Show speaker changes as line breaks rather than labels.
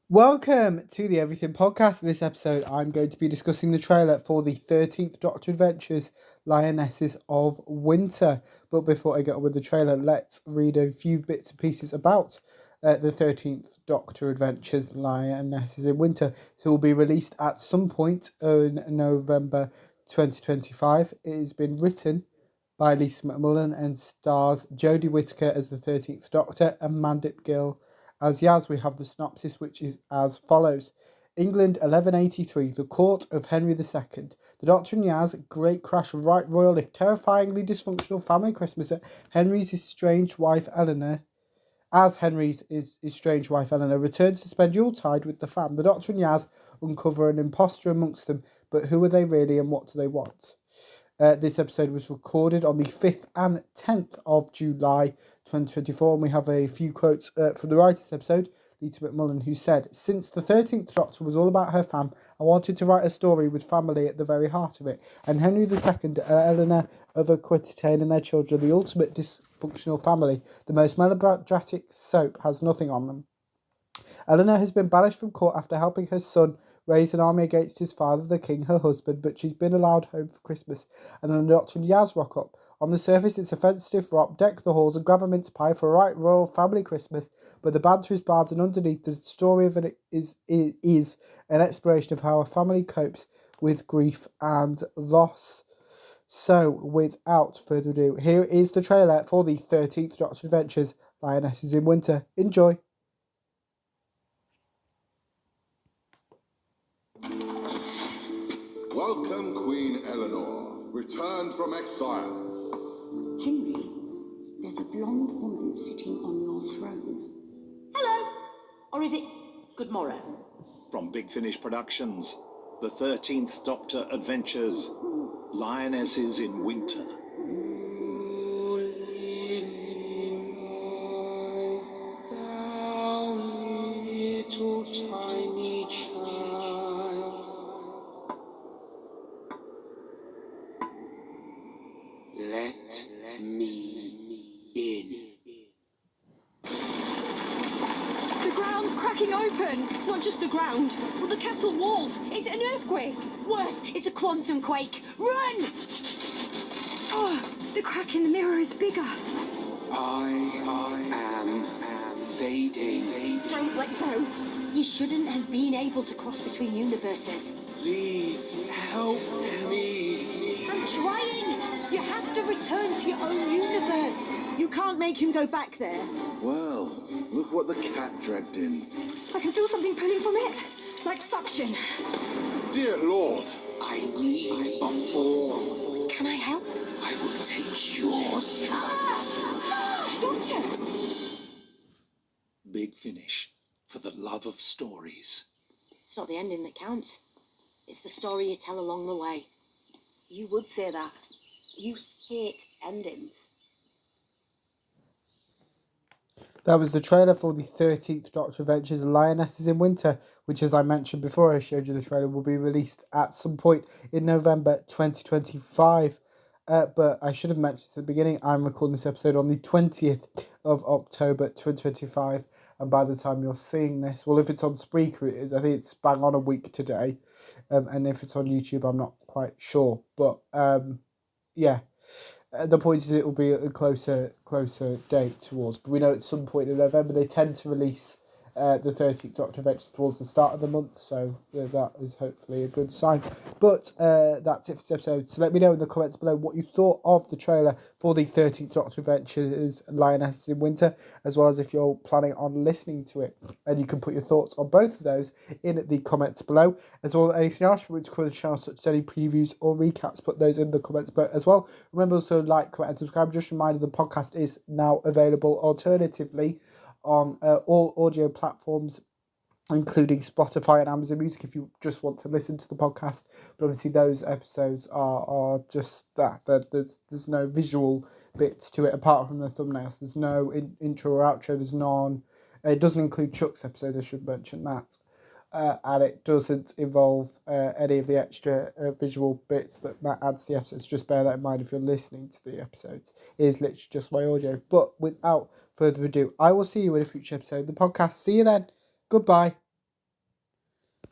Welcome to the Everything Podcast. In this episode, I'm going to be discussing the trailer for the 13th Doctor Adventures, Lionesses of Winter. But before I get on with the trailer, let's read a few bits and pieces about the 13th Doctor Adventures, Lionesses in Winter. It will be released at some point in November 2025. It has been written by Lisa McMullen and stars Jodie Whittaker as the 13th Doctor and Mandip Gill as Yaz. We have the synopsis, which is as follows. England, 1183, the court of Henry II. The Doctor and Yaz, great crash of right royal if terrifyingly dysfunctional family Christmas at Henry's estranged wife Eleanor. As Henry's estranged wife Eleanor returns to spend Yuletide with the fam, the Doctor and Yaz uncover an imposter amongst them, but who are they really and what do they want? This episode was recorded on the 5th and 10th of July 2024, and we have a few quotes from the writer's episode, Lisa McMullen, who said, "Since the 13th Doctor was all about her fam, I wanted to write a story with family at the very heart of it, and Henry II, Eleanor of Aquitaine and their children, the ultimate dysfunctional family, the most melodramatic soap, has nothing on them. Eleanor has been banished from court after helping her son raise an army against his father, the king, her husband, but she's been allowed home for Christmas. And then the Doctor and Yaz rock up. On the surface, it's a festive romp, deck the halls and grab a mince pie for a right royal family Christmas, but the banter is barbed, and underneath the story of it is an exploration of how a family copes with grief and loss." So, without further ado, here is the trailer for the 13th Doctor Adventures, Lionesses in Winter. Enjoy!
Welcome, Queen Eleanor, returned from exile.
Henry, there's a blonde woman sitting on your throne. Hello! Or is it good morrow?
From Big Finish Productions, the 13th Doctor Adventures, Lionesses in Winter.
Thou little tiny child, let me in.
The ground's cracking open! Not just the ground, but the castle walls! Is it an earthquake? Worse, it's a quantum quake! Run! Oh, the crack in the mirror is bigger.
I am fading.
Don't let go. You shouldn't have been able to cross between universes.
Please help me.
I'm trying! You have to return to your own universe. You can't make him go back there.
Well, look what the cat dragged in.
I can feel something pulling from it, like suction.
Dear Lord.
I need a form.
Can I help?
I will take yours.
Doctor!
Big Finish, for the love of stories.
It's not the ending that counts. It's the story you tell along the way. You would say that. You hate endings.
That was the trailer for the 13th Doctor Adventures, Lionesses in Winter, which, as I mentioned before I showed you the trailer, will be released at some point in November 2025. But I should have mentioned at the beginning, I'm recording this episode on the 20th of October 2025. And by the time you're seeing this, well, if it's on Spreaker, I think it's bang on a week today. And if it's on YouTube, I'm not quite sure. But, yeah. The point is it will be a closer date towards, but we know at some point in November they tend to release the 13th Doctor Adventures towards the start of the month, so that is hopefully a good sign. But that's it for this episode. So let me know in the comments below what you thought of the trailer for the 13th Doctor Adventures, Lionesses in Winter, as well as if you're planning on listening to it. And you can put your thoughts on both of those in the comments below, as well as anything else from which cover the channel, such as any previews or recaps. Put those in the comments below as well. Remember also to like, comment and subscribe. Just a reminder, the podcast is now available alternatively on all audio platforms, including Spotify and Amazon Music, if you just want to listen to the podcast. But obviously those episodes are just that. There's no visual bits to it apart from the thumbnails. There's no intro or outro. There's none. It doesn't include Chuck's episodes, I should mention that. And it doesn't involve any of the extra visual bits that Matt adds to the episodes. Just bear that in mind if you're listening to the episodes. It is literally just my audio. But without further ado, I will see you in a future episode of the podcast. See you then. Goodbye.